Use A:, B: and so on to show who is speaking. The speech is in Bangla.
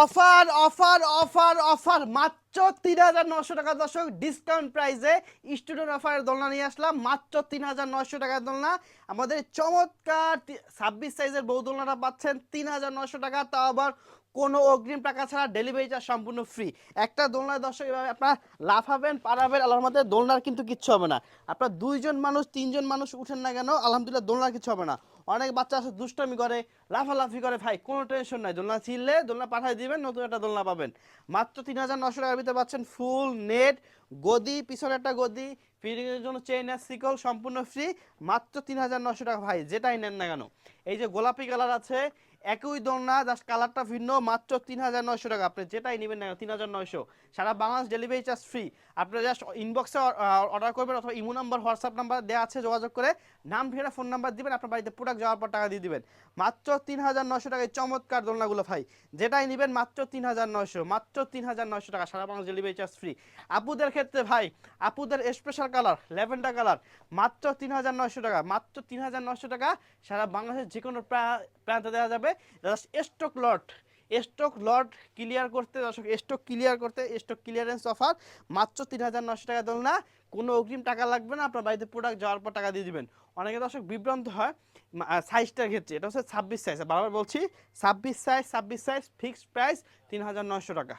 A: অফার অফার অফার অফার মাত্র ৩,৯০০ টাকা দর্শক, ডিসকাউন্ট প্রাইসে স্টুডেন্ট অফারের দোলনা নিয়ে আসলাম। মাত্র ৩,৯০০ টাকার দোলনা। আমাদের চমৎকার ২৬ সাইজের বউ দোলনাটা পাচ্ছেন ৩,৯০০ টাকা, তাও আবার কোনো অগ্রিম টাকা ছাড়া, ডেলিভারি চার্জ সম্পূর্ণ ফ্রি। একটা দোলনায় দর্শক এভাবে আপনার লাফাবেন, পারাবেন, আল্লাহর মধ্যে দোলনার কিন্তু কিচ্ছু হবে না। আপনার দুইজন মানুষ তিনজন মানুষ উঠেন না কেন, আলহামদুলিল্লাহ দোলনার কিছু হবে না। অনেক বাচ্চা আছে দুষ্টামি করে, লাফালাফি করে, ভাই কোনো টেনশন নাই, দোলনা ছিললে দোলনা পাঠিয়ে দিবেন, নতুন একটা দোলনা পাবেন। মাত্র ৩,৯০০ টাকার ভিতরে পাচ্ছেন ফুল নেট গদি, পিছনে একটা গদি, ফিটিংয়ের জন্য চেইন আর সিকল সম্পূর্ণ ফ্রি। মাত্র ৩,৯০০ টাকা ভাই, যেটাই নেন না কেন। এই যে গোলাপি কালার আছে, একই দোলনা, জাস্ট কালারটা ভিন্ন, মাত্র ৩,৯০০ টাকা। আপনি যেটাই নেবেন না ৩,৯০০, সারা বাংলাদেশ ডেলিভারি চার্জ ফ্রি। আপনি জাস্ট ইনবক্সে অর্ডার করবেন, অথবা ইমো নাম্বার হোয়াটসঅ্যাপ নাম্বার দেওয়া আছে, যোগাযোগ করে নাম ঠিকানা ফোন নাম্বার দিবেন, আপনার বাড়িতে প্রোডাক্ট যাওয়ার পর টাকা দিয়ে দিবেন। মাত্র ৩,৯০০ টাকায় চমৎকার দোলনাগুলো ভাই, যেটাই নেবেন মাত্র ৩,৯০০, মাত্র ৩,৯০০ টাকা, সারা বাংলাদেশ ডেলিভারি চার্জ ফ্রি। আপুদের ক্ষেত্রে ভাই, আপুদের স্পেশাল কালার ল্যাভেন্ডার কালার, মাত্র ৩,৯০০ টাকা, মাত্র ৩,৯০০ টাকা, সারা বাংলাদেশের যে কোনো প্রান্তে দেওয়া যাবে। জাস্ট স্টক লট ক্লিয়ার করতে দর্শক, স্টক ক্লিয়ার করতে, স্টক ক্লিয়ারেন্স অফার। মাত্র ৩,৯০০ টাকা দোলনা, কোনো অগ্রিম টাকা লাগবে না, আপনার বাড়িতে প্রোডাক্ট যাওয়ার পর টাকা দিয়ে দিবেন। অনেকে দর্শক বিভ্রান্ত হয় সাইজটার ক্ষেত্রে, এটা হচ্ছে ২৬ সাইজ, বারবার বলছি ২৬ সাইজ, ২৬ সাইজ, ফিক্সড প্রাইস ৩,৯০০ টাকা।